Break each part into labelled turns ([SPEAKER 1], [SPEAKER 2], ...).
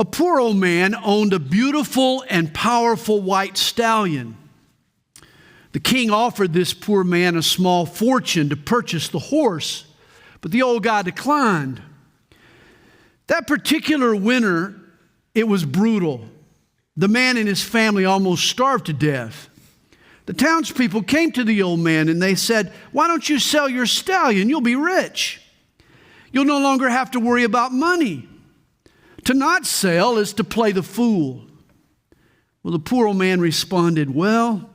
[SPEAKER 1] A poor old man owned a beautiful and powerful white stallion. The king offered this poor man a small fortune to purchase the horse, but the old guy declined. That particular winter, it was brutal. The man and his family almost starved to death. The townspeople came to the old man and they said, "Why don't you sell your stallion? You'll be rich. You'll no longer have to worry about money. To not sell is to play the fool." Well, the poor old man responded, "Well,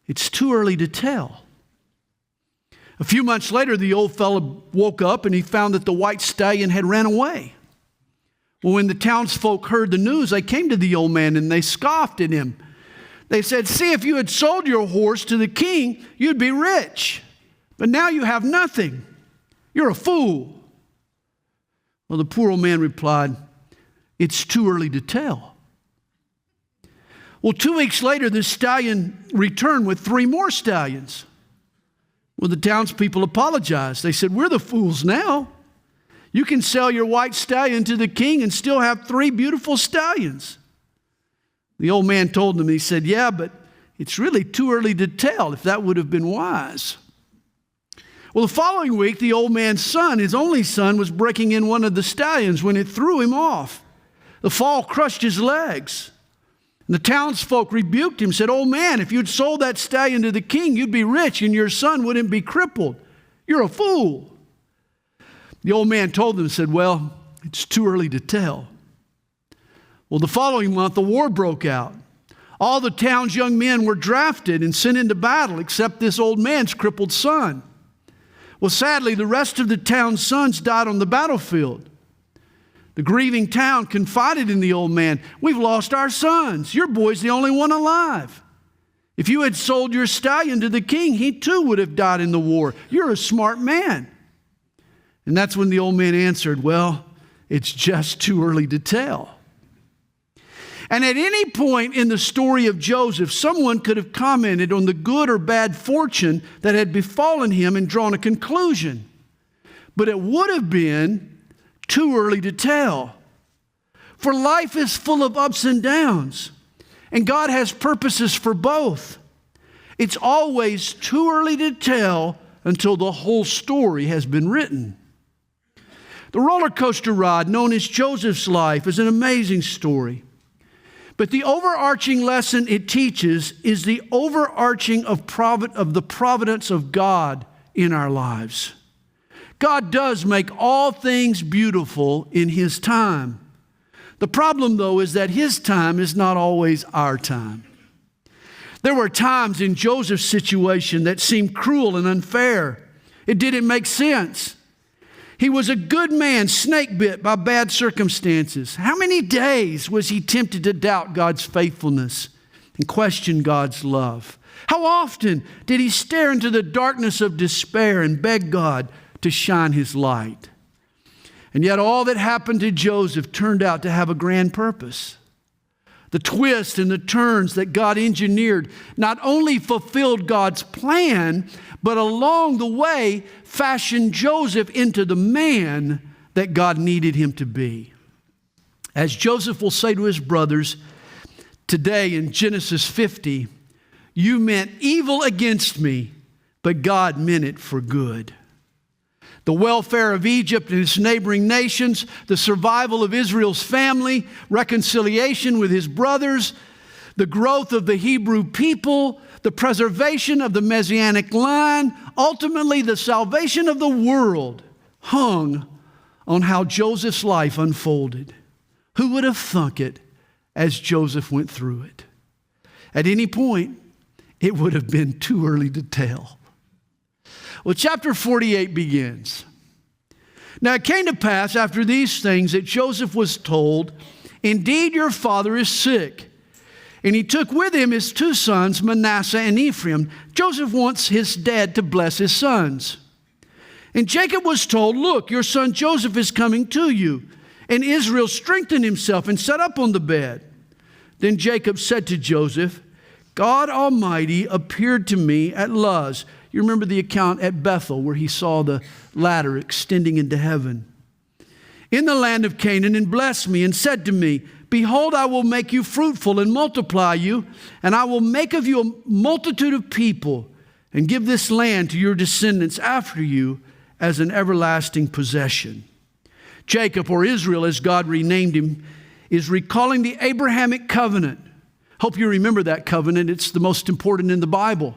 [SPEAKER 1] it's too early to tell." A few months later, the old fellow woke up and he found that the white stallion had ran away. Well, when the townsfolk heard the news, they came to the old man and they scoffed at him. They said, "See, if you had sold your horse to the king, you'd be rich. But now you have nothing. You're a fool." Well, the poor old man replied, "It's too early to tell." Well, 2 weeks later, the stallion returned with 3 more stallions. Well, the townspeople apologized. They said, "We're the fools now. You can sell your white stallion to the king and still have 3 beautiful stallions." The old man told them, he said, "Yeah, but it's really too early to tell if that would have been wise." Well, the following week, the old man's son, his only son, was breaking in one of the stallions when it threw him off. The fall crushed his legs. And the townsfolk rebuked him, said, "Old man, if you'd sold that stallion to the king, you'd be rich and your son wouldn't be crippled. You're a fool." The old man told them, said, "Well, it's too early to tell." Well, the following month, the war broke out. All the town's young men were drafted and sent into battle except this old man's crippled son. Well, sadly, the rest of the town's sons died on the battlefield. The grieving town confided in the old man, "We've lost our sons. Your boy's the only one alive. If you had sold your stallion to the king, he too would have died in the war. You're a smart man." And that's when the old man answered, "Well, it's just too early to tell." And at any point in the story of Joseph, someone could have commented on the good or bad fortune that had befallen him and drawn a conclusion. But it would have been too early to tell. For life is full of ups and downs, and God has purposes for both. It's always too early to tell until the whole story has been written. The roller coaster ride known as Joseph's life is an amazing story. But the overarching lesson it teaches is the overarching of the providence of God in our lives. God does make all things beautiful in His time. The problem, though, is that His time is not always our time. There were times in Joseph's situation that seemed cruel and unfair. It didn't make sense. He was a good man, snake bit by bad circumstances. How many days was he tempted to doubt God's faithfulness and question God's love? How often did he stare into the darkness of despair and beg God to shine His light? And yet all that happened to Joseph turned out to have a grand purpose. The twists and the turns that God engineered not only fulfilled God's plan, but along the way fashioned Joseph into the man that God needed him to be. As Joseph will say to his brothers today in Genesis 50, "You meant evil against me, but God meant it for good." The welfare of Egypt and its neighboring nations, the survival of Israel's family, reconciliation with his brothers, the growth of the Hebrew people, the preservation of the Messianic line, ultimately the salvation of the world hung on how Joseph's life unfolded. Who would have thunk it as Joseph went through it? At any point, it would have been too early to tell. Well, chapter 48 begins. Now it came to pass after these things that Joseph was told, "Indeed, your father is sick." And he took with him his 2 sons, Manasseh and Ephraim. Joseph wants his dad to bless his sons. And Jacob was told, "Look, your son Joseph is coming to you." And Israel strengthened himself and sat up on the bed. Then Jacob said to Joseph, "God Almighty appeared to me at Luz." You remember the account at Bethel where he saw the ladder extending into heaven. in the land of Canaan and blessed me and said to me, behold, I will make you fruitful and multiply you, and I will make of you a multitude of people and give this land to your descendants after you as an everlasting possession. Jacob, or Israel as God renamed him, is recalling the Abrahamic covenant. Hope you remember that covenant. It's the most important in the Bible.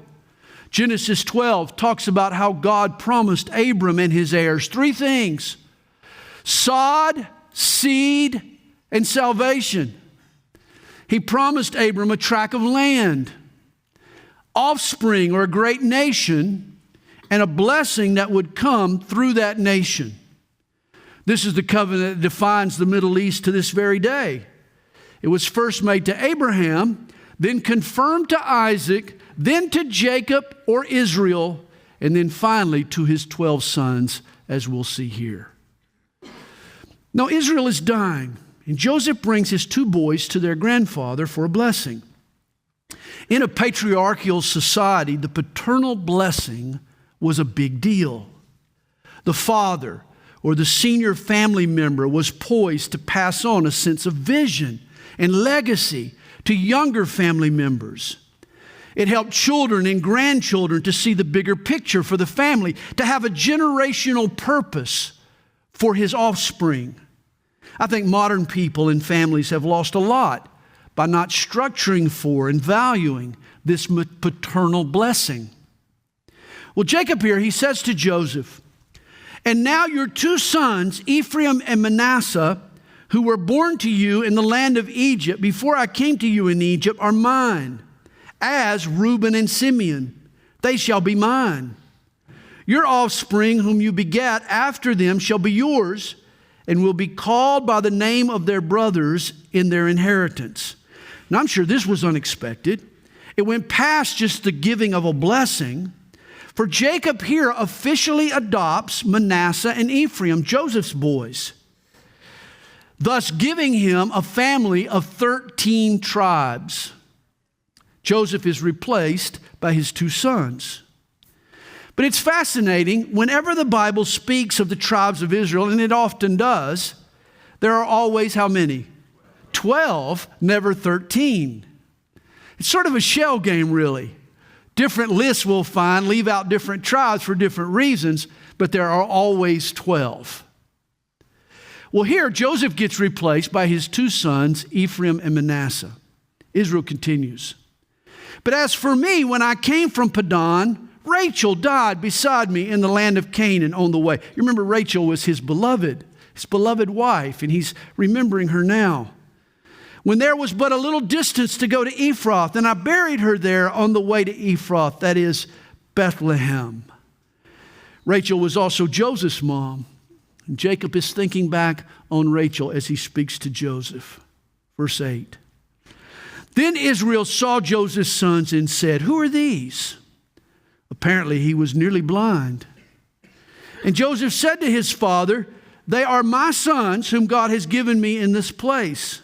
[SPEAKER 1] Genesis 12 talks about how God promised Abram and his heirs three things: sod, seed, and salvation. He promised Abram a tract of land, offspring or a great nation, and a blessing that would come through that nation. This is the covenant that defines the Middle East to this very day. It was first made to Abraham, then confirmed to Isaac, then to Jacob or Israel, and then finally to his 12 sons, as we'll see here. Now Israel is dying, and Joseph brings his two boys to their grandfather for a blessing. In a patriarchal society, the paternal blessing was a big deal. The father or the senior family member was poised to pass on a sense of vision and legacy to younger family members. It helped children and grandchildren to see the bigger picture for the family, to have a generational purpose for his offspring. I think modern people and families have lost a lot by not structuring for and valuing this paternal blessing. Well, Jacob here, he says to Joseph, and now your two sons, Ephraim and Manasseh, who were born to you in the land of Egypt before I came to you in Egypt, are mine, as Reuben and Simeon. They shall be mine. Your offspring, whom you begat after them, shall be yours, and will be called by the name of their brothers in their inheritance. Now, I'm sure this was unexpected. It went past just the giving of a blessing. For Jacob here officially adopts Manasseh and Ephraim, Joseph's boys, thus giving him a family of 13 tribes. Joseph is replaced by his two sons. But it's fascinating, whenever the Bible speaks of the tribes of Israel, and it often does, there are always how many? 12, never 13. It's sort of a shell game, really. Different lists we'll find leave out different tribes for different reasons, but there are always 12. Well, here Joseph gets replaced by his two sons, Ephraim and Manasseh. Israel continues. But as for me, when I came from Paddan, Rachel died beside me in the land of Canaan on the way. You remember Rachel was his beloved wife, and he's remembering her now. When there was but a little distance to go to Ephrath, and I buried her there on the way to Ephrath, that is Bethlehem. Rachel was also Joseph's mom. And Jacob is thinking back on Rachel as he speaks to Joseph. Verse 8. Then Israel saw Joseph's sons and said, who are these? Apparently he was nearly blind. And Joseph said to his father, they are my sons whom God has given me in this place.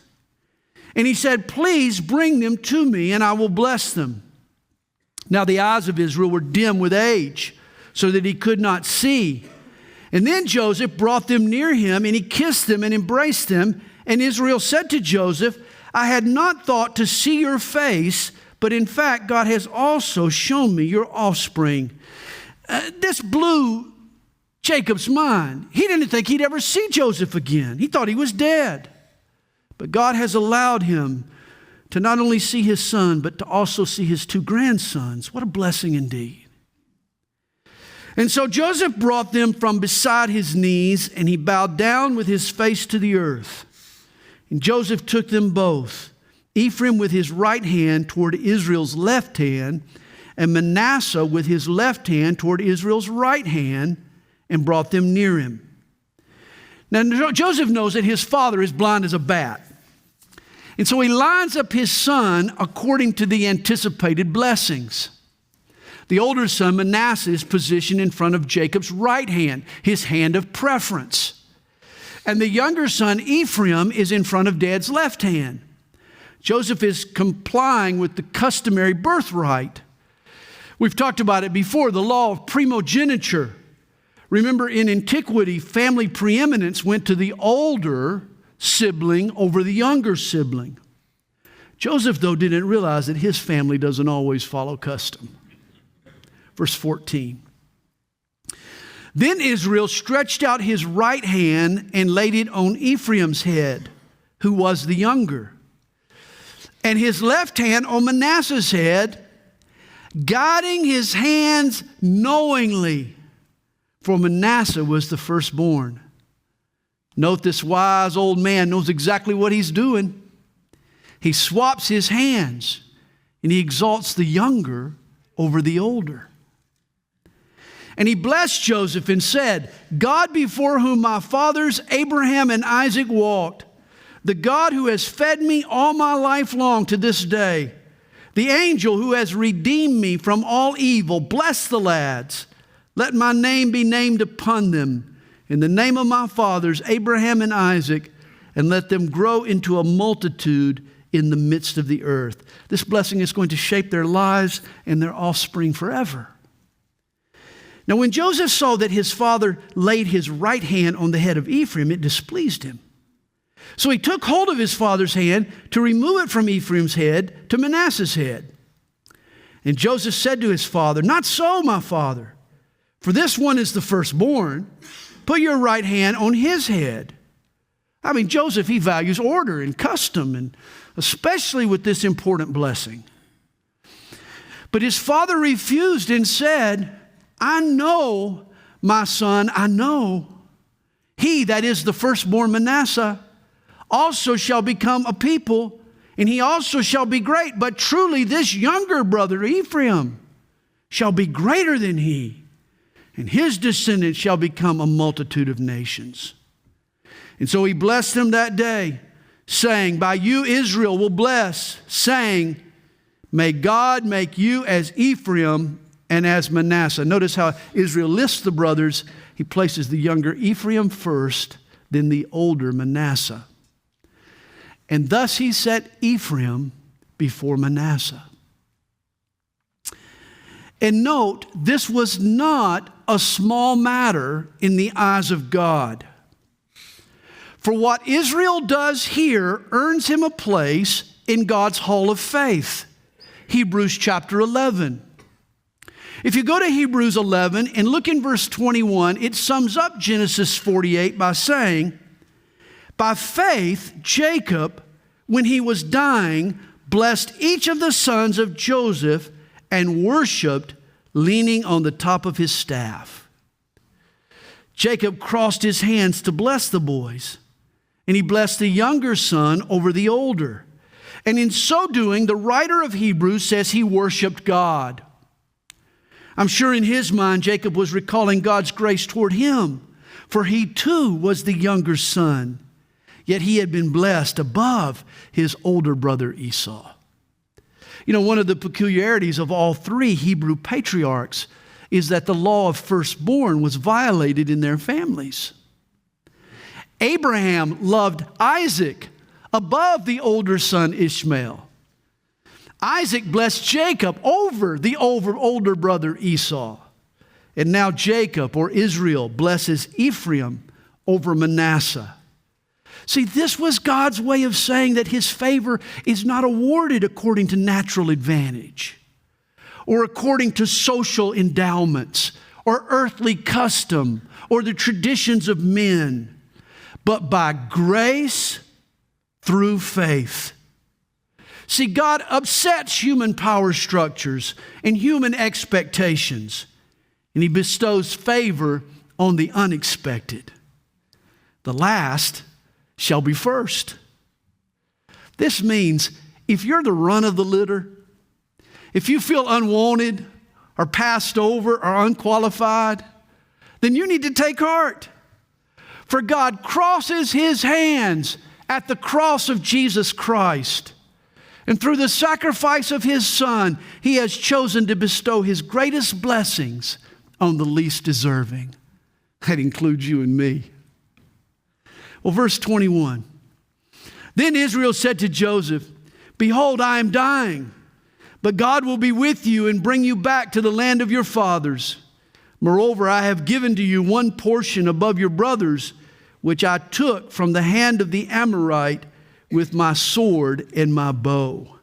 [SPEAKER 1] And he said, please bring them to me and I will bless them. Now the eyes of Israel were dim with age, so that he could not see. And then Joseph brought them near him, and he kissed them and embraced them. And Israel said to Joseph, I had not thought to see your face, but in fact God has also shown me your offspring. This blew Jacob's mind. He didn't think he'd ever see Joseph again. He thought he was dead. But God has allowed him to not only see his son, but to also see his two grandsons. What a blessing indeed. And so Joseph brought them from beside his knees, and he bowed down with his face to the earth. And Joseph took them both, Ephraim with his right hand toward Israel's left hand, and Manasseh with his left hand toward Israel's right hand, and brought them near him. Now Joseph knows that his father is blind as a bat. And so he lines up his son according to the anticipated blessings. The older son, Manasseh, is positioned in front of Jacob's right hand, his hand of preference. And the younger son, Ephraim, is in front of Dad's left hand. Joseph is complying with the customary birthright. We've talked about it before, the law of primogeniture. Remember, in antiquity, family preeminence went to the older sibling over the younger sibling. Joseph, though, didn't realize that his family doesn't always follow custom. Verse 14. Then Israel stretched out his right hand and laid it on Ephraim's head, who was the younger, and his left hand on Manasseh's head, guiding his hands knowingly, for Manasseh was the firstborn. Note, this wise old man knows exactly what he's doing. He swaps his hands and he exalts the younger over the older. And he blessed Joseph and said, God before whom my fathers Abraham and Isaac walked, the God who has fed me all my life long to this day, the angel who has redeemed me from all evil, bless the lads. Let my name be named upon them in the name of my fathers Abraham and Isaac, and let them grow into a multitude in the midst of the earth. This blessing is going to shape their lives and their offspring forever. Now, when Joseph saw that his father laid his right hand on the head of Ephraim, it displeased him. So he took hold of his father's hand to remove it from Ephraim's head to Manasseh's head. And Joseph said to his father, not so, my father, for this one is the firstborn. Put your right hand on his head. I mean, Joseph, he values order and custom, and especially with this important blessing. But his father refused and said, I know, my son, I know. He, that is the firstborn Manasseh, also shall become a people, and he also shall be great. But truly this younger brother, Ephraim, shall be greater than he, and his descendants shall become a multitude of nations. And so he blessed them that day, saying, by you Israel will bless, saying, may God make you as Ephraim and as Manasseh. Notice how Israel lists the brothers. He places the younger Ephraim first, then the older Manasseh. And thus he set Ephraim before Manasseh. And note, this was not a small matter in the eyes of God. For what Israel does here earns him a place in God's hall of faith. Hebrews chapter 11. If you go to Hebrews 11 and look in verse 21, it sums up Genesis 48 by saying, by faith, Jacob, when he was dying, blessed each of the sons of Joseph and worshiped, leaning on the top of his staff. Jacob crossed his hands to bless the boys, and he blessed the younger son over the older. And in so doing, the writer of Hebrews says he worshiped God. I'm sure in his mind, Jacob was recalling God's grace toward him, for he too was the younger son, yet he had been blessed above his older brother Esau. You know, one of the peculiarities of all three Hebrew patriarchs is that the law of firstborn was violated in their families. Abraham loved Isaac above the older son Ishmael. Isaac blessed Jacob over the older brother Esau. And now Jacob, or Israel, blesses Ephraim over Manasseh. See, this was God's way of saying that his favor is not awarded according to natural advantage or according to social endowments or earthly custom or the traditions of men, but by grace through faith. See, God upsets human power structures and human expectations, and he bestows favor on the unexpected. The last shall be first. This means if you're the run of the litter, if you feel unwanted or passed over or unqualified, then you need to take heart. For God crosses his hands at the cross of Jesus Christ. And through the sacrifice of his Son, he has chosen to bestow his greatest blessings on the least deserving. That includes you and me. Well, verse 21. Then Israel said to Joseph, behold, I am dying, but God will be with you and bring you back to the land of your fathers. Moreover, I have given to you one portion above your brothers, which I took from the hand of the Amorite with my sword and my bow.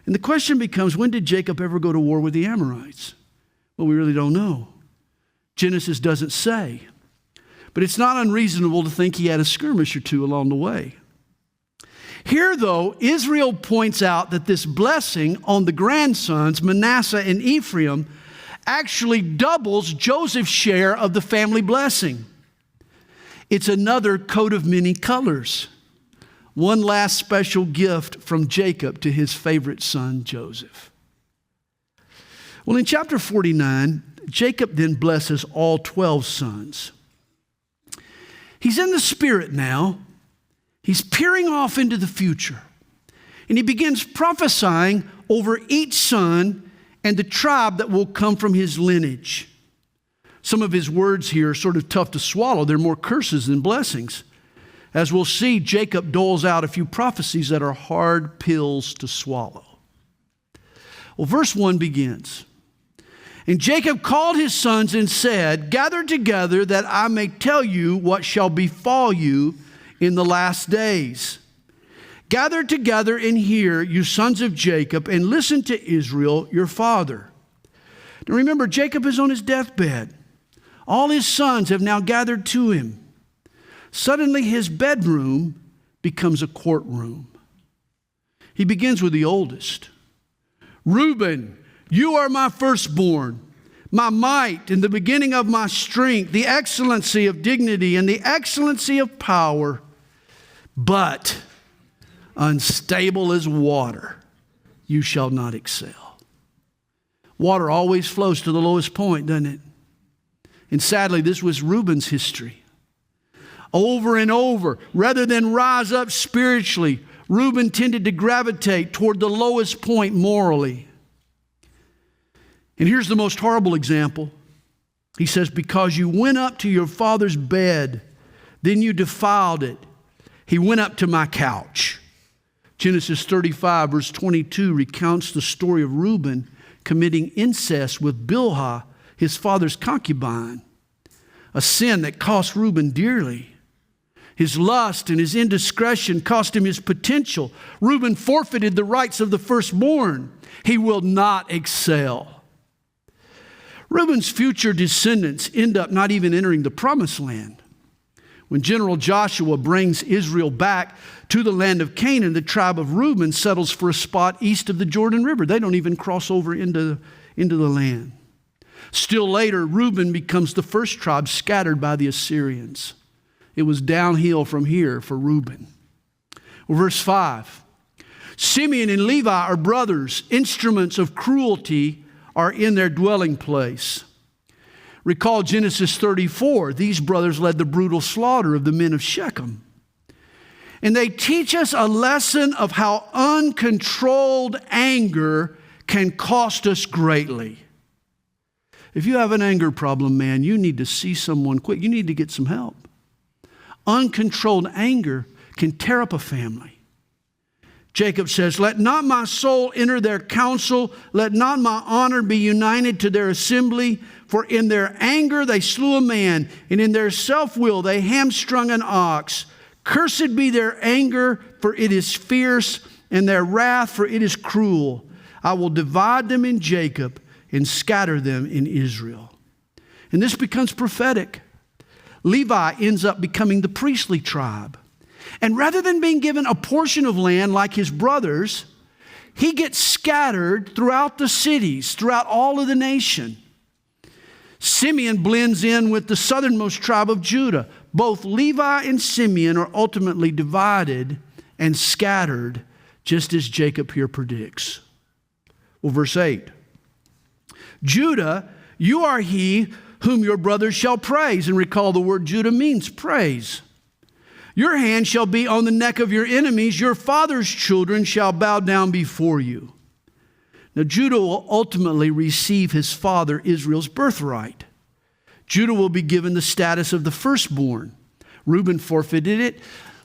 [SPEAKER 1] And the question becomes, when did Jacob ever go to war with the Amorites? Well, we really don't know. Genesis doesn't say. But it's not unreasonable to think he had a skirmish or two along the way. Here, though, Israel points out that this blessing on the grandsons, Manasseh and Ephraim, actually doubles Joseph's share of the family blessing. It's another coat of many colors. One last special gift from Jacob to his favorite son, Joseph. Well, in chapter 49, Jacob then blesses all 12 sons. He's in the Spirit now. He's peering off into the future. And he begins prophesying over each son and the tribe that will come from his lineage. Some of his words here are sort of tough to swallow. They're more curses than blessings. As we'll see, Jacob doles out a few prophecies that are hard pills to swallow. Well, verse 1 begins. And Jacob called his sons and said, gather together that I may tell you what shall befall you in the last days. Gather together and hear, you sons of Jacob, and listen to Israel, your father. Now remember, Jacob is on his deathbed. All his sons have now gathered to him. Suddenly his bedroom becomes a courtroom. He begins with the oldest. Reuben, you are my firstborn, my might and the beginning of my strength, the excellency of dignity and the excellency of power, but unstable as water, you shall not excel. Water always flows to the lowest point, doesn't it? And sadly, this was Reuben's history. Over and over, rather than rise up spiritually, Reuben tended to gravitate toward the lowest point morally. And here's the most horrible example. He says, because you went up to your father's bed, then you defiled it. He went up to my couch. Genesis 35, verse 22 recounts the story of Reuben committing incest with Bilhah, his father's concubine, a sin that cost Reuben dearly. His lust and his indiscretion cost him his potential. Reuben forfeited the rights of the firstborn. He will not excel. Reuben's future descendants end up not even entering the promised land. When General Joshua brings Israel back to the land of Canaan, the tribe of Reuben settles for a spot east of the Jordan River. They don't even cross over into the land. Still later, Reuben becomes the first tribe scattered by the Assyrians. It was downhill from here for Reuben. Well, verse 5. Simeon and Levi are brothers. Instruments of cruelty are in their dwelling place. Recall Genesis 34. These brothers led the brutal slaughter of the men of Shechem. And they teach us a lesson of how uncontrolled anger can cost us greatly. If you have an anger problem, man, you need to see someone quick. You need to get some help. Uncontrolled anger can tear up a family. Jacob says, let not my soul enter their council. Let not my honor be united to their assembly. For in their anger they slew a man, and in their self-will they hamstrung an ox. Cursed be their anger, for it is fierce, and their wrath, for it is cruel. I will divide them in Jacob and scatter them in Israel. And this becomes prophetic. Levi ends up becoming the priestly tribe. And rather than being given a portion of land like his brothers, he gets scattered throughout the cities, throughout all of the nation. Simeon blends in with the southernmost tribe of Judah. Both Levi and Simeon are ultimately divided and scattered, just as Jacob here predicts. Well, verse 8. Judah, you are he whom your brothers shall praise. And recall the word Judah means praise. Your hand shall be on the neck of your enemies. Your father's children shall bow down before you. Now, Judah will ultimately receive his father Israel's birthright. Judah will be given the status of the firstborn. Reuben forfeited it.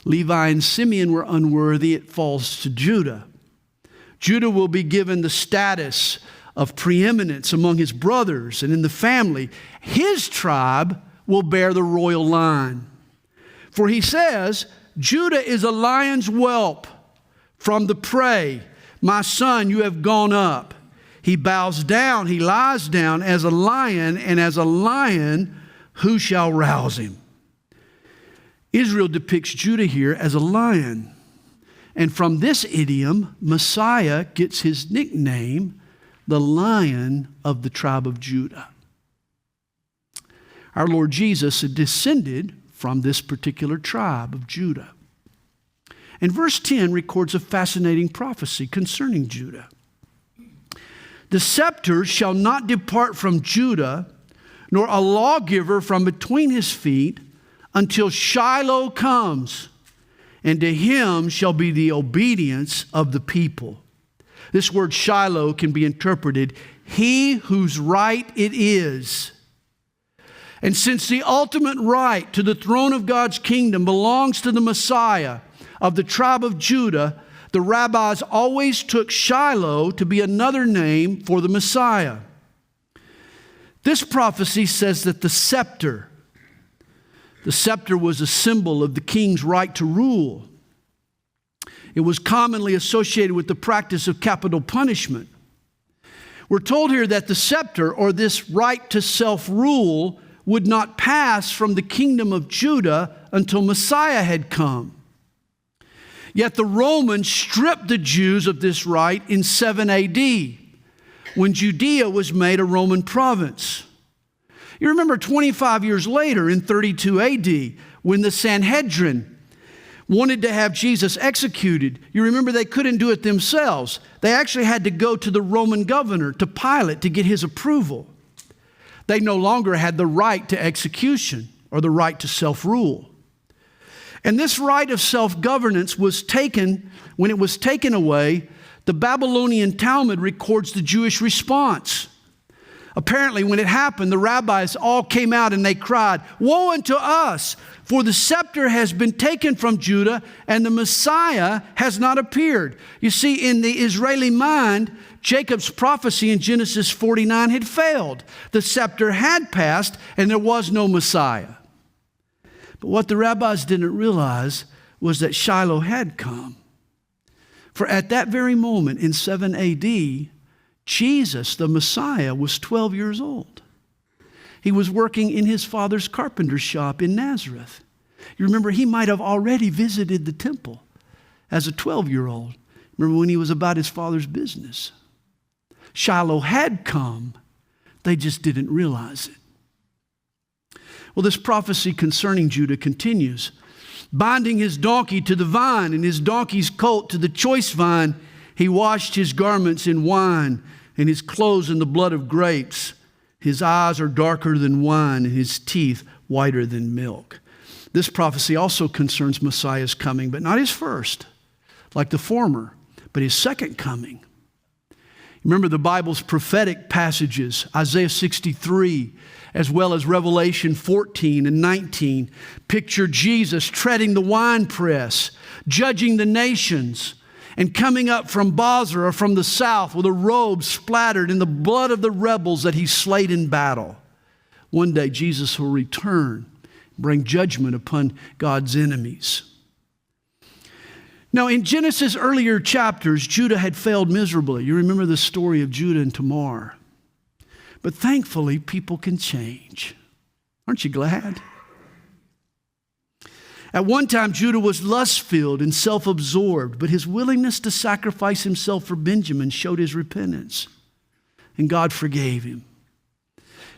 [SPEAKER 1] Levi and Simeon were unworthy. It falls to Judah. Judah will be given the status of preeminence among his brothers and in the family. His tribe will bear the royal line. For he says, Judah is a lion's whelp from the prey. My son, you have gone up. He bows down, he lies down as a lion, and as a lion, who shall rouse him? Israel depicts Judah here as a lion. And from this idiom, Messiah gets his nickname, the Lion of the tribe of Judah. Our Lord Jesus descended from this particular tribe of Judah. And verse 10 records a fascinating prophecy concerning Judah. The scepter shall not depart from Judah, nor a lawgiver from between his feet, until Shiloh comes, and to him shall be the obedience of the people. This word Shiloh can be interpreted, he whose right it is. And since the ultimate right to the throne of God's kingdom belongs to the Messiah of the tribe of Judah, the rabbis always took Shiloh to be another name for the Messiah. This prophecy says that the scepter was a symbol of the king's right to rule. It was commonly associated with the practice of capital punishment. We're told here that the scepter, or this right to self-rule, would not pass from the kingdom of Judah until Messiah had come. Yet the Romans stripped the Jews of this right in 7 AD, when Judea was made a Roman province. You remember 25 years later, in 32 AD, when the Sanhedrin wanted to have Jesus executed. You remember they couldn't do it themselves. They actually had to go to the Roman governor, to Pilate, to get his approval. They no longer had the right to execution or the right to self-rule. And this right of self-governance was taken, when it was taken away, the Babylonian Talmud records the Jewish response. Apparently, when it happened, the rabbis all came out and they cried, "Woe unto us, for the scepter has been taken from Judah, and the Messiah has not appeared." You see, in the Israeli mind, Jacob's prophecy in Genesis 49 had failed. The scepter had passed, and there was no Messiah. But what the rabbis didn't realize was that Shiloh had come. For at that very moment in 7 AD, Jesus, the Messiah, was 12 years old. He was working in his father's carpenter shop in Nazareth. You remember, he might have already visited the temple as a 12-year-old. Remember when he was about his father's business. Shiloh had come. They just didn't realize it. Well, this prophecy concerning Judah continues. Binding his donkey to the vine and his donkey's colt to the choice vine, he washed his garments in wine and his clothes in the blood of grapes. His eyes are darker than wine and his teeth whiter than milk. This prophecy also concerns Messiah's coming, but not his first, like the former, but his second coming. Remember the Bible's prophetic passages, Isaiah 63, as well as Revelation 14 and 19, picture Jesus treading the winepress, judging the nations, and coming up from Bozrah or from the south with a robe splattered in the blood of the rebels that he slayed in battle. One day Jesus will return, bring judgment upon God's enemies. Now in Genesis' earlier chapters, Judah had failed miserably. You remember the story of Judah and Tamar. But thankfully, people can change. Aren't you glad? At one time, Judah was lust-filled and self-absorbed, but his willingness to sacrifice himself for Benjamin showed his repentance, and God forgave him.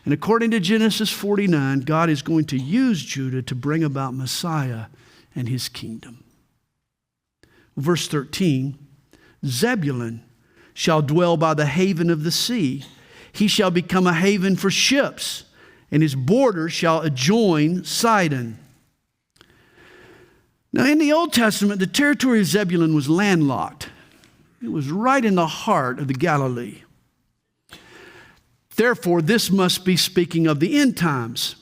[SPEAKER 1] And according to Genesis 49, God is going to use Judah to bring about Messiah and his kingdom. Verse 13, Zebulun shall dwell by the haven of the sea. He shall become a haven for ships, and his border shall adjoin Sidon. Now, in the Old Testament, the territory of Zebulun was landlocked. It was right in the heart of the Galilee. Therefore, this must be speaking of the end times.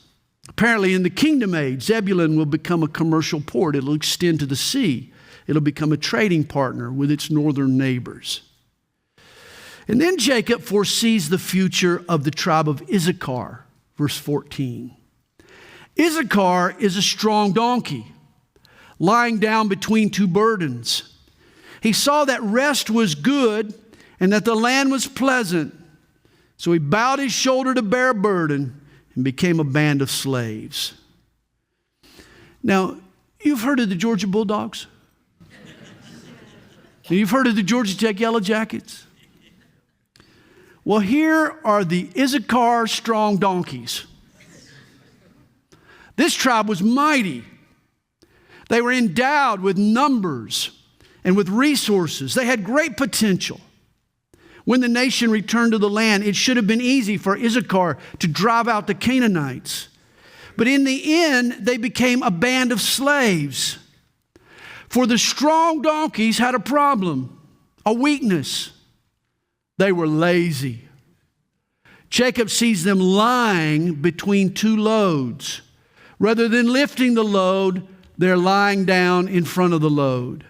[SPEAKER 1] Apparently, in the kingdom age, Zebulun will become a commercial port. It'll extend to the sea. It'll become a trading partner with its northern neighbors. And then Jacob foresees the future of the tribe of Issachar, verse 14. Issachar is a strong donkey, lying down between two burdens. He saw that rest was good and that the land was pleasant. So he bowed his shoulder to bear a burden and became a band of slaves. Now, you've heard of the Georgia Bulldogs? You've heard of the Georgia Tech Yellow Jackets? Well, here are the Issachar strong donkeys. This tribe was mighty. They were endowed with numbers and with resources. They had great potential. When the nation returned to the land, it should have been easy for Issachar to drive out the Canaanites. But in the end, they became a band of slaves. For the strong donkeys had a problem, a weakness. They were lazy. Jacob sees them lying between two loads. Rather than lifting the load, they're lying down in front of the load.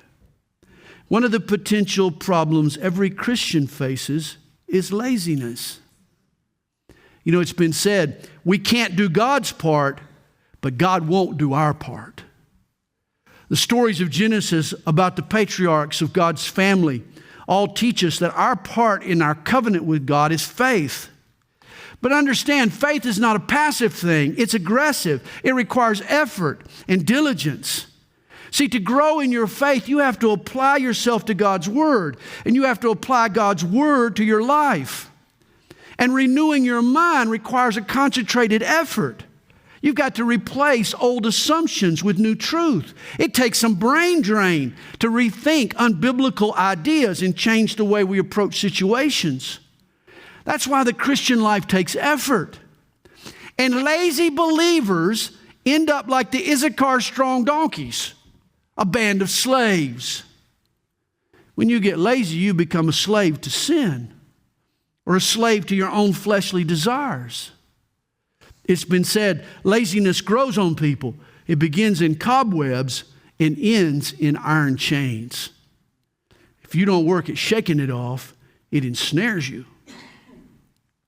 [SPEAKER 1] One of the potential problems every Christian faces is laziness. You know, it's been said, we can't do God's part, but God won't do our part. The stories of Genesis about the patriarchs of God's family all teach us that our part in our covenant with God is faith. But understand, faith is not a passive thing. It's aggressive. It requires effort and diligence. See, to grow in your faith, you have to apply yourself to God's Word, and you have to apply God's Word to your life. And renewing your mind requires a concentrated effort. You've got to replace old assumptions with new truth. It takes some brain drain to rethink unbiblical ideas and change the way we approach situations. That's why the Christian life takes effort. And lazy believers end up like the Issachar strong donkeys, a band of slaves. When you get lazy, you become a slave to sin or a slave to your own fleshly desires. It's been said, laziness grows on people. It begins in cobwebs and ends in iron chains. If you don't work at shaking it off, it ensnares you.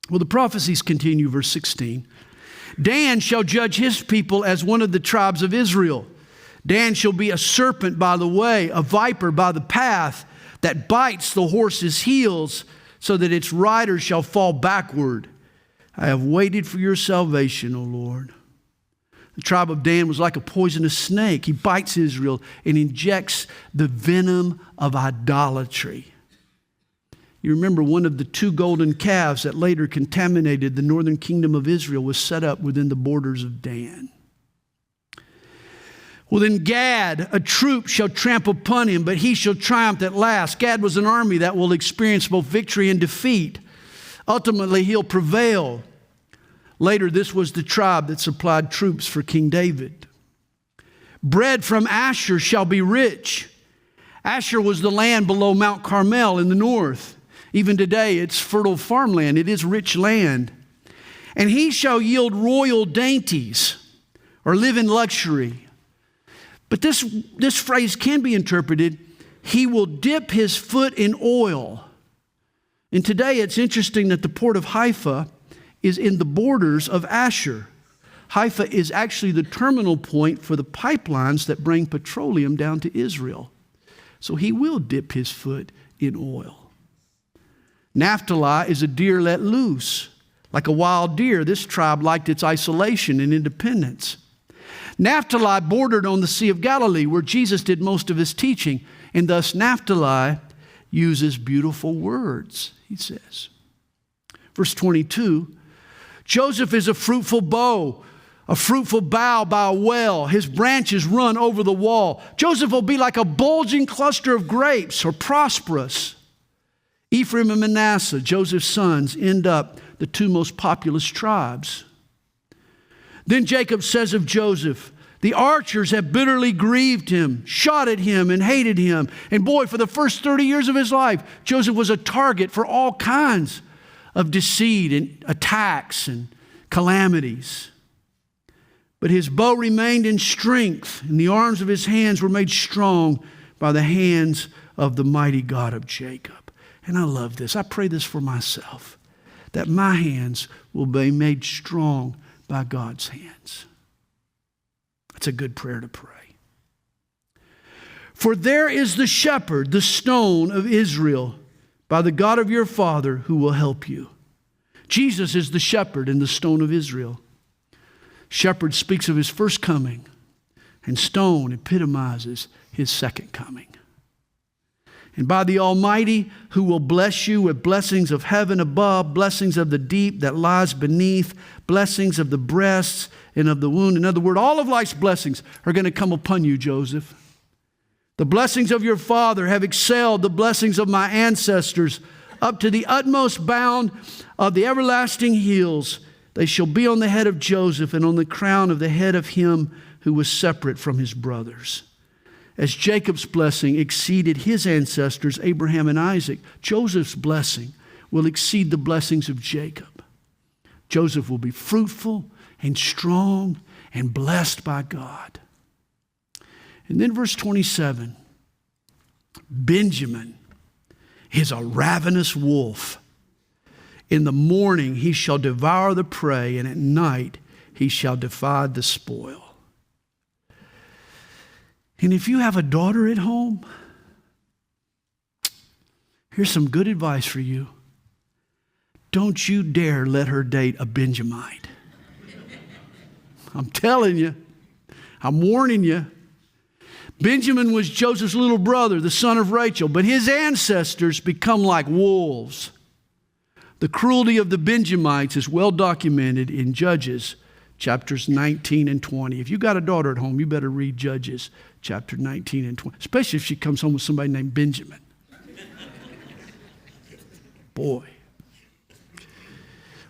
[SPEAKER 1] Well, the prophecies continue, verse 16. Dan shall judge his people as one of the tribes of Israel. Dan shall be a serpent by the way, a viper by the path that bites the horse's heels so that its rider shall fall backward. I have waited for your salvation, O Lord. The tribe of Dan was like a poisonous snake. He bites Israel and injects the venom of idolatry. You remember one of the two golden calves that later contaminated the northern kingdom of Israel was set up within the borders of Dan. Well, then Gad, a troop shall trample upon him, but he shall triumph at last. Gad was an army that will experience both victory and defeat. Ultimately, he'll prevail. Later, this was the tribe that supplied troops for King David. Bread from Asher shall be rich. Asher was the land below Mount Carmel in the north. Even today, it's fertile farmland. It is rich land. And he shall yield royal dainties or live in luxury. But this phrase can be interpreted, he will dip his foot in oil. And today it's interesting that the port of Haifa is in the borders of Asher. Haifa is actually the terminal point for the pipelines that bring petroleum down to Israel. So he will dip his foot in oil. Naphtali is a deer let loose. Like a wild deer, this tribe liked its isolation and independence. Naphtali bordered on the Sea of Galilee, where Jesus did most of his teaching, and thus Naphtali uses beautiful words, he says. Verse 22, Joseph is a fruitful bow, a fruitful bough by a well. His branches run over the wall. Joseph will be like a bulging cluster of grapes, or prosperous. Ephraim and Manasseh, Joseph's sons, end up the two most populous tribes. Then Jacob says of Joseph, the archers have bitterly grieved him, shot at him, and hated him. And boy, for the first 30 years of his life, Joseph was a target for all kinds of deceit and attacks and calamities. But his bow remained in strength, and the arms of his hands were made strong by the hands of the mighty God of Jacob. And I love this. I pray this for myself, that my hands will be made strong by God's hands. That's a good prayer to pray. For there is the shepherd, the stone of Israel, by the God of your father, who will help you. Jesus is the shepherd and the stone of Israel. Shepherd speaks of his first coming, and stone epitomizes his second coming. And by the Almighty, who will bless you with blessings of heaven above, blessings of the deep that lies beneath, blessings of the breasts and of the womb. In other words, all of life's blessings are going to come upon you, Joseph. The blessings of your father have excelled the blessings of my ancestors up to the utmost bound of the everlasting hills. They shall be on the head of Joseph and on the crown of the head of him who was separate from his brothers. As Jacob's blessing exceeded his ancestors, Abraham and Isaac, Joseph's blessing will exceed the blessings of Jacob. Joseph will be fruitful and strong and blessed by God. And then verse 27, Benjamin is a ravenous wolf. In the morning he shall devour the prey, and at night he shall divide the spoil. And if you have a daughter at home, here's some good advice for you. Don't you dare let her date a Benjamite. I'm telling you. I'm warning you. Benjamin was Joseph's little brother, the son of Rachel, but his ancestors become like wolves. The cruelty of the Benjamites is well documented in Judges chapters 19 and 20. If you got a daughter at home, you better read Judges chapter 19 and 20, especially if she comes home with somebody named Benjamin. Boy.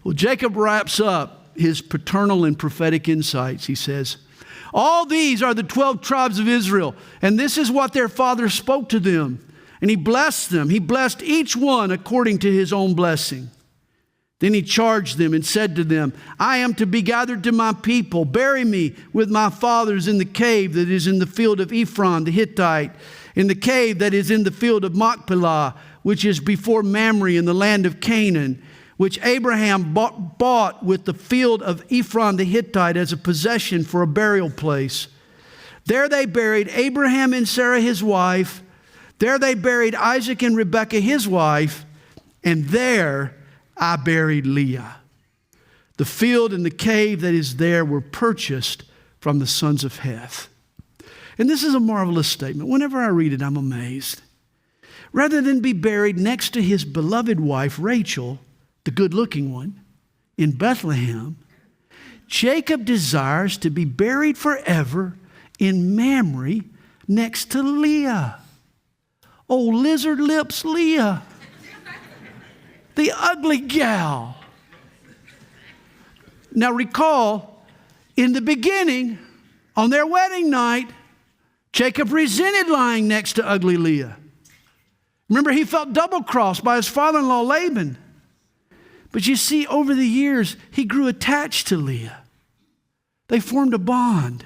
[SPEAKER 1] Well, Jacob wraps up his paternal and prophetic insights. He says, all these are the 12 tribes of Israel, and this is what their father spoke to them. And he blessed them. He blessed each one according to his own blessing. Then he charged them and said to them, I am to be gathered to my people. Bury me with my fathers in the cave that is in the field of Ephron the Hittite, in the cave that is in the field of Machpelah, which is before Mamre in the land of Canaan, which Abraham bought with the field of Ephron the Hittite as a possession for a burial place. There they buried Abraham and Sarah his wife. There they buried Isaac and Rebekah his wife. And there I buried Leah. The field and the cave that is there were purchased from the sons of Heth. And this is a marvelous statement. Whenever I read it, I'm amazed. Rather than be buried next to his beloved wife, Rachel, the good-looking one, in Bethlehem, Jacob desires to be buried forever in Mamre next to Leah. Oh, lizard lips Leah. The ugly gal. Now recall, in the beginning, on their wedding night, Jacob resented lying next to ugly Leah. Remember, he felt double-crossed by his father-in-law Laban. But you see, over the years, he grew attached to Leah. They formed a bond.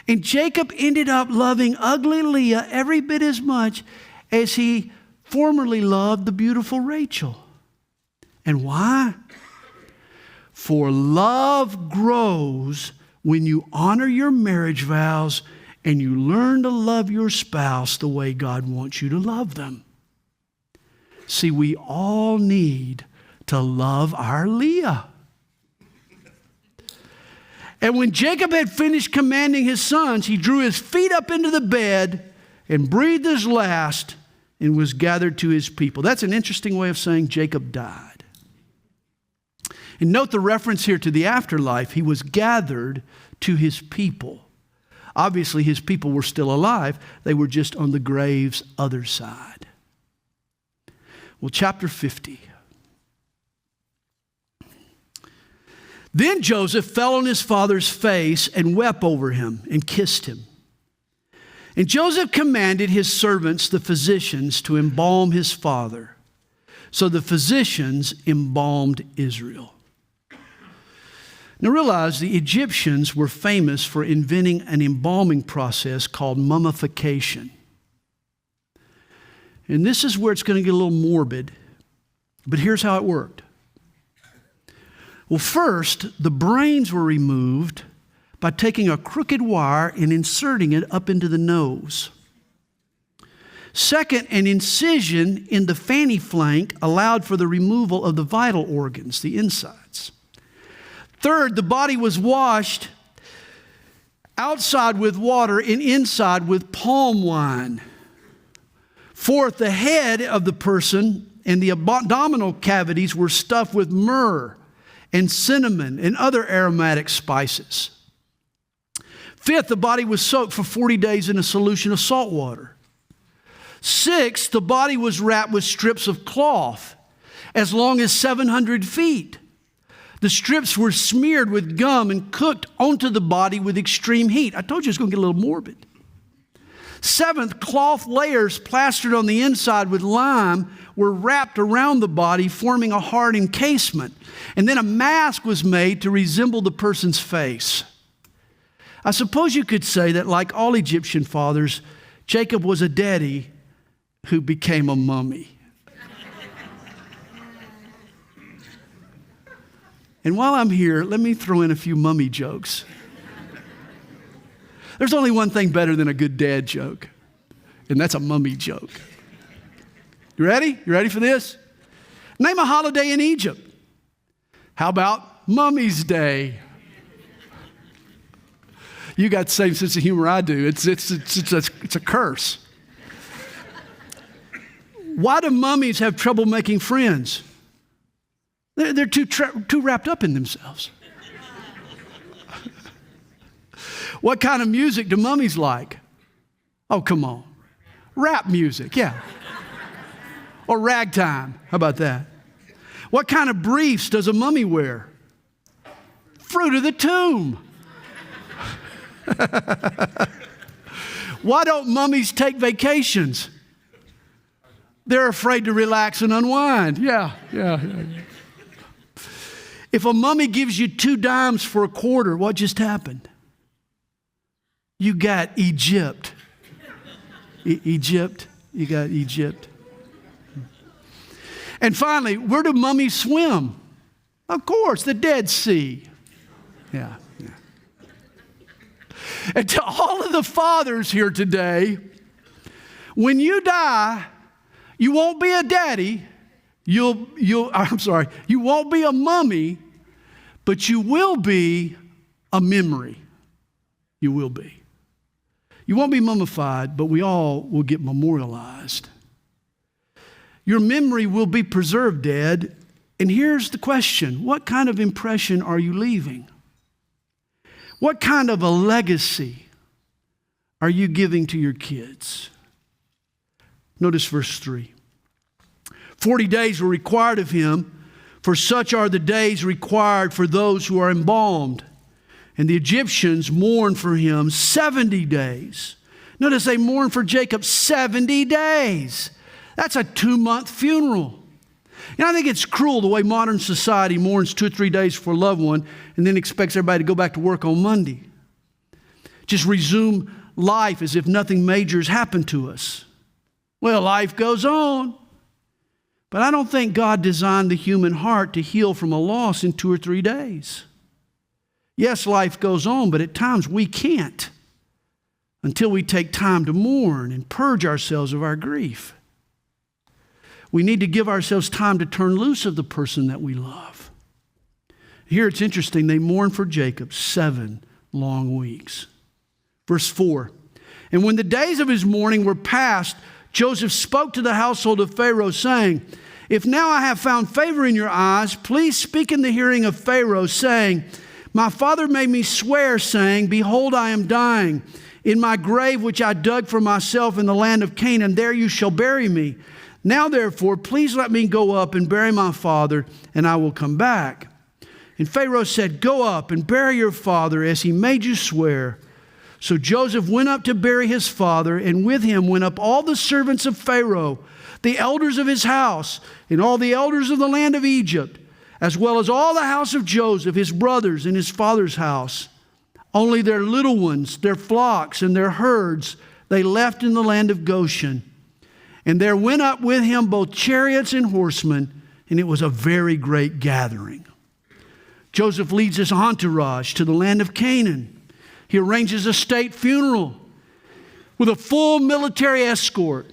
[SPEAKER 1] And Jacob ended up loving ugly Leah every bit as much as he formerly loved the beautiful Rachel. And why? For love grows when you honor your marriage vows and you learn to love your spouse the way God wants you to love them. See, we all need to love our Leah. And when Jacob had finished commanding his sons, he drew his feet up into the bed and breathed his last and was gathered to his people. That's an interesting way of saying Jacob died. And note the reference here to the afterlife. He was gathered to his people. Obviously, his people were still alive. They were just on the grave's other side. Well, chapter 50. Then Joseph fell on his father's face and wept over him and kissed him. And Joseph commanded his servants, the physicians, to embalm his father. So the physicians embalmed Israel. Now realize the Egyptians were famous for inventing an embalming process called mummification. And this is where it's going to get a little morbid. But here's how it worked. Well, first, the brains were removed by taking a crooked wire and inserting it up into the nose. Second, an incision in the fanny flank allowed for the removal of the vital organs, the insides. Third, the body was washed outside with water and inside with palm wine. Fourth, the head of the person and the abdominal cavities were stuffed with myrrh and cinnamon and other aromatic spices. Fifth, the body was soaked for 40 days in a solution of salt water. Sixth, the body was wrapped with strips of cloth as long as 700 feet. The strips were smeared with gum and cooked onto the body with extreme heat. I told you it's going to get a little morbid. Seventh, cloth layers plastered on the inside with lime were wrapped around the body, forming a hard encasement. And then a mask was made to resemble the person's face. I suppose you could say that, like all Egyptian fathers, Jacob was a daddy who became a mummy. And while I'm here, let me throw in a few mummy jokes. There's only one thing better than a good dad joke, and that's a mummy joke. You ready? You ready for this? Name a holiday in Egypt. How about Mummy's Day? You got the same sense of humor I do. It's a curse. Why do mummies have trouble making friends? They're too wrapped up in themselves. What kind of music do mummies like? Oh, come on. Rap music, yeah. Or ragtime. How about that? What kind of briefs does a mummy wear? Fruit of the tomb. Why don't mummies take vacations? They're afraid to relax and unwind. Yeah. If a mummy gives you 2 dimes for a quarter, what just happened? You got Egypt. Egypt. You got Egypt. And finally, where do mummies swim? Of course, the Dead Sea. Yeah. And to all of the fathers here today, when you die, you won't be a daddy. You won't be a mummy, but you will be a memory. You will be. You won't be mummified, but we all will get memorialized. Your memory will be preserved, Dad. And here's the question. What kind of impression are you leaving? What kind of a legacy are you giving to your kids? Notice verse 3. 40 days were required of him, for such are the days required for those who are embalmed. And the Egyptians mourned for him 70 days. Notice they mourned for Jacob 70 days. That's a 2-month funeral. And I think it's cruel the way modern society mourns 2 or 3 days for a loved one and then expects everybody to go back to work on Monday. Just resume life as if nothing major has happened to us. Well, life goes on. But I don't think God designed the human heart to heal from a loss in 2 or 3 days. Yes, life goes on, but at times we can't until we take time to mourn and purge ourselves of our grief. We need to give ourselves time to turn loose of the person that we love. Here it's interesting. They mourned for Jacob 7 long weeks. Verse 4. And when the days of his mourning were past, Joseph spoke to the household of Pharaoh, saying, if now I have found favor in your eyes, please speak in the hearing of Pharaoh, saying, my father made me swear, saying, behold, I am dying. In my grave, which I dug for myself in the land of Canaan, there you shall bury me. Now, therefore, please let me go up and bury my father, and I will come back. And Pharaoh said, go up and bury your father as he made you swear. So Joseph went up to bury his father, and with him went up all the servants of Pharaoh, the elders of his house, and all the elders of the land of Egypt, as well as all the house of Joseph, his brothers, and his father's house. Only their little ones, their flocks, and their herds they left in the land of Goshen. And there went up with him both chariots and horsemen, and it was a very great gathering. Joseph leads his entourage to the land of Canaan. He arranges a state funeral with a full military escort.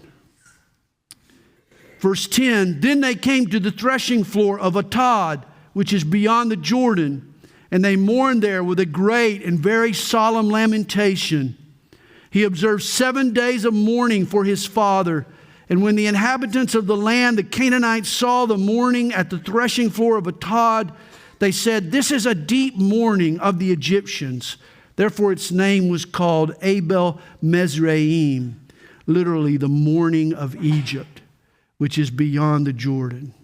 [SPEAKER 1] Verse 10, then they came to the threshing floor of Atad, which is beyond the Jordan, and they mourned there with a great and very solemn lamentation. He observed 7 days of mourning for his father. And when the inhabitants of the land, the Canaanites, saw the mourning at the threshing floor of Atad, they said, this is a deep mourning of the Egyptians. Therefore its name was called Abel Mizraim, literally the mourning of Egypt, which is beyond the Jordan.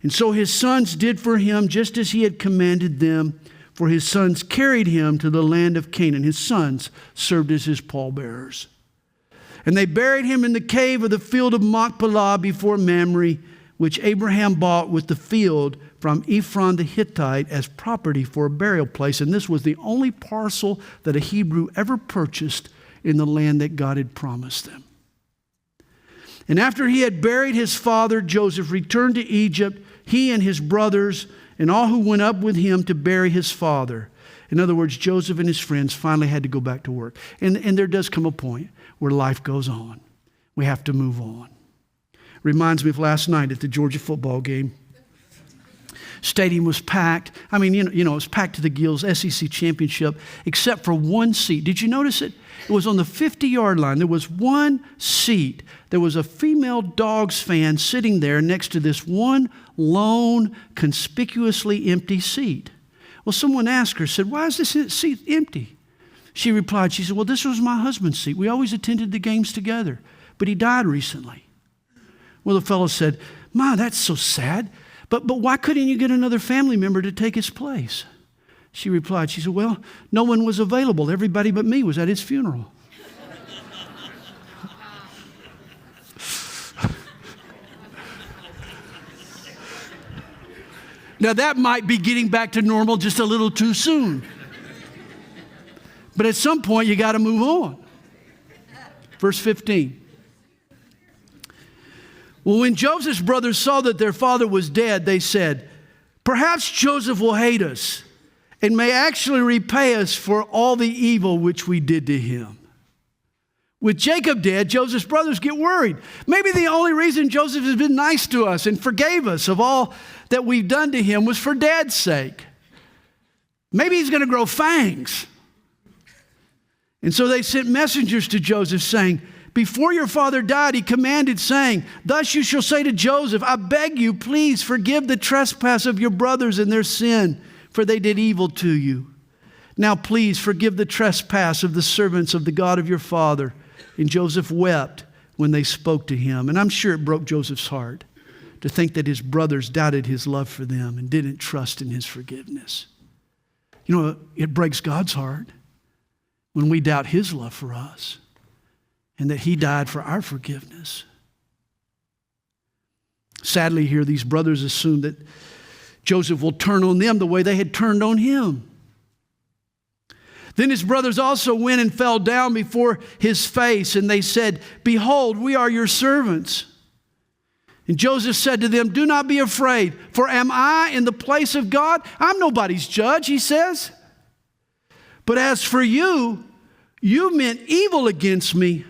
[SPEAKER 1] And so his sons did for him just as he had commanded them, for his sons carried him to the land of Canaan. His sons served as his pallbearers. And they buried him in the cave of the field of Machpelah before Mamre, which Abraham bought with the field from Ephron the Hittite as property for a burial place. And this was the only parcel that a Hebrew ever purchased in the land that God had promised them. And after he had buried his father, Joseph returned to Egypt, he and his brothers, and all who went up with him to bury his father. In other words, Joseph and his friends finally had to go back to work. And there does come a point where life goes on. We have to move on. Reminds me of last night at the Georgia football game. Stadium was packed. I mean, it was packed to the gills, SEC championship, except for one seat. Did you notice it? It was on the 50-yard line. There was one seat. There was a female Dogs fan sitting there next to this one lone, conspicuously empty seat. Well, someone asked her, said, why is this seat empty? She replied, she said, well, this was my husband's seat. We always attended the games together, but he died recently. Well, the fellow said, Ma, that's so sad. But why couldn't you get another family member to take his place? She replied, she said, well, no one was available. Everybody but me was at his funeral. Now that might be getting back to normal just a little too soon. But at some point you got to move on. Verse 15. Well, when Joseph's brothers saw that their father was dead, they said, perhaps Joseph will hate us and may actually repay us for all the evil which we did to him. With Jacob dead, Joseph's brothers get worried. Maybe the only reason Joseph has been nice to us and forgave us of all that we've done to him was for Dad's sake. Maybe he's going to grow fangs. And so they sent messengers to Joseph saying, before your father died, he commanded, saying, thus you shall say to Joseph, I beg you, please forgive the trespass of your brothers and their sin, for they did evil to you. Now please forgive the trespass of the servants of the God of your father. And Joseph wept when they spoke to him. And I'm sure it broke Joseph's heart to think that his brothers doubted his love for them and didn't trust in his forgiveness. You know, it breaks God's heart when we doubt his love for us and that he died for our forgiveness. Sadly, here these brothers assume that Joseph will turn on them the way they had turned on him. Then his brothers also went and fell down before his face, and they said, behold, we are your servants. And Joseph said to them, do not be afraid, for am I in the place of God? I'm nobody's judge, he says. But as for you, you meant evil against me,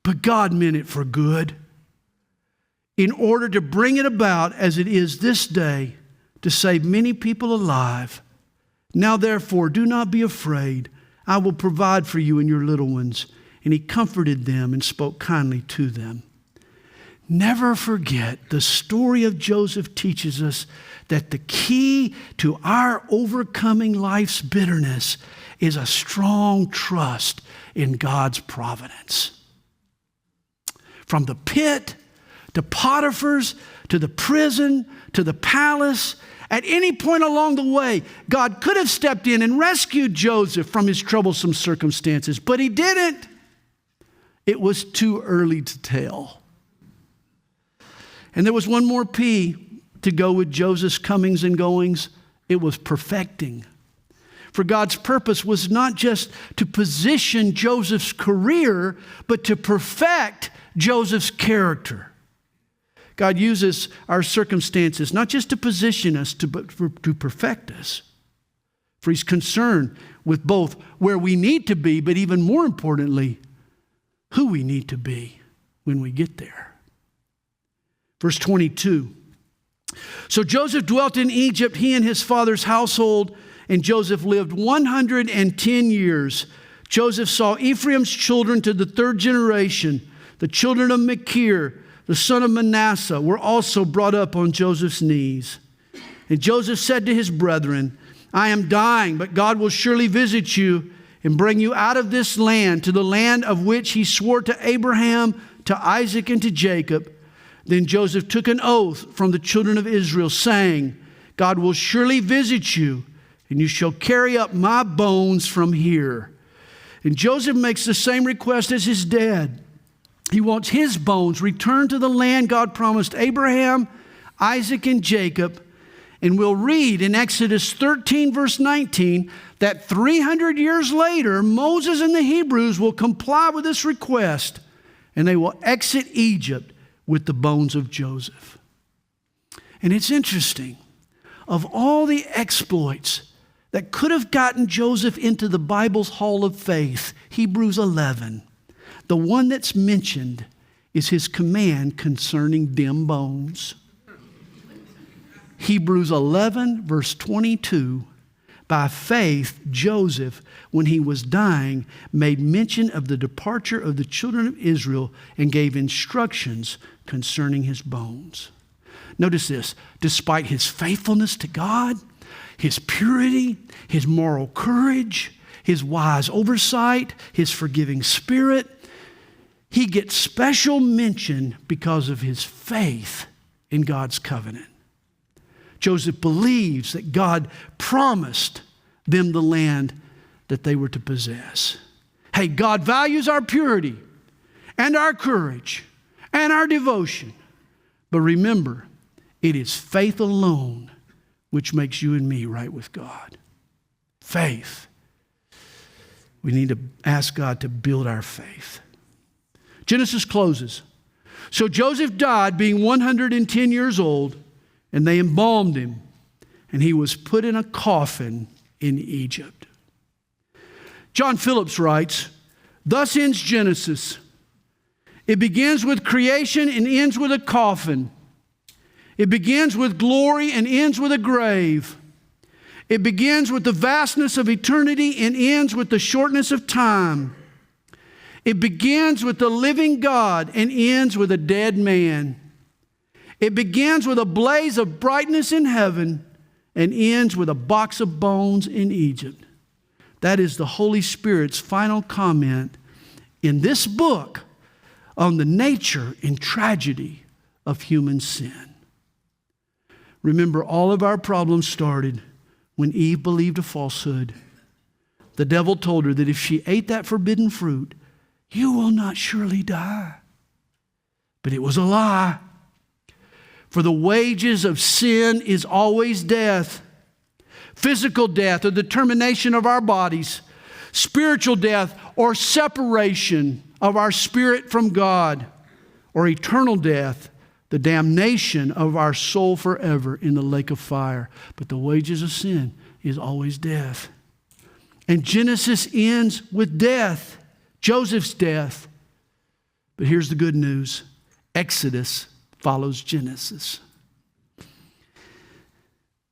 [SPEAKER 1] but God meant it for good, in order to bring it about as it is this day, to save many people alive. Now therefore, do not be afraid. I will provide for you and your little ones. And he comforted them and spoke kindly to them. Never forget, the story of Joseph teaches us that the key to our overcoming life's bitterness is a strong trust in God's providence. From the pit to Potiphar's, to the prison, to the palace, at any point along the way, God could have stepped in and rescued Joseph from his troublesome circumstances, but he didn't. It was too early to tell. And there was one more P to go with Joseph's comings and goings. It was perfecting. For God's purpose was not just to position Joseph's career, but to perfect Joseph's character. God uses our circumstances not just to position us, but to perfect us. For He's concerned with both where we need to be, but even more importantly, who we need to be when we get there. Verse 22. So Joseph dwelt in Egypt, he and his father's household, and Joseph lived 110 years. Joseph saw Ephraim's children to the third generation. The children of Machir, the son of Manasseh, were also brought up on Joseph's knees. And Joseph said to his brethren, I am dying, but God will surely visit you and bring you out of this land to the land of which He swore to Abraham, to Isaac, and to Jacob. Then Joseph took an oath from the children of Israel, saying, God will surely visit you, and you shall carry up my bones from here. And Joseph makes the same request as his dad. He wants his bones returned to the land God promised Abraham, Isaac, and Jacob. And we'll read in Exodus 13, verse 19, that 300 years later, Moses and the Hebrews will comply with this request, and they will exit Egypt with the bones of Joseph. And it's interesting, of all the exploits that could have gotten Joseph into the Bible's Hall of Faith, Hebrews 11, the one that's mentioned is his command concerning them bones. Hebrews 11, verse 22, by faith, Joseph, when he was dying, made mention of the departure of the children of Israel and gave instructions concerning his bones. Notice this, despite his faithfulness to God, his purity, his moral courage, his wise oversight, his forgiving spirit, he gets special mention because of his faith in God's covenant. Joseph believes that God promised them the land that they were to possess. Hey, God values our purity and our courage and our devotion. But remember, it is faith alone which makes you and me right with God. Faith. We need to ask God to build our faith. Genesis closes. So Joseph died being 110 years old, and they embalmed him, and he was put in a coffin in Egypt. John Phillips writes, thus ends Genesis. It begins with creation and ends with a coffin. It begins with glory and ends with a grave. It begins with the vastness of eternity and ends with the shortness of time. It begins with the living God and ends with a dead man. It begins with a blaze of brightness in heaven and ends with a box of bones in Egypt. That is the Holy Spirit's final comment in this book on the nature and tragedy of human sin. Remember, all of our problems started when Eve believed a falsehood. The devil told her that if she ate that forbidden fruit, you will not surely die. But it was a lie. For the wages of sin is always death. Physical death or the termination of our bodies. Spiritual death or separation of our spirit from God. Or eternal death, the damnation of our soul forever in the lake of fire. But the wages of sin is always death. And Genesis ends with death. Joseph's death. But here's the good news. Exodus follows Genesis.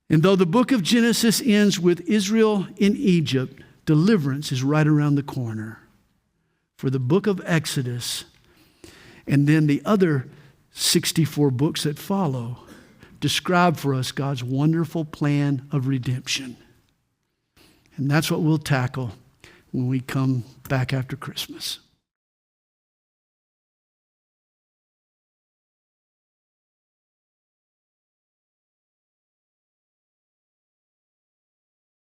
[SPEAKER 1] And though the book of Genesis ends with Israel in Egypt, deliverance is right around the corner. For the book of Exodus and then the other 64 books that follow describe for us God's wonderful plan of redemption. And that's what we'll tackle when we come back after Christmas.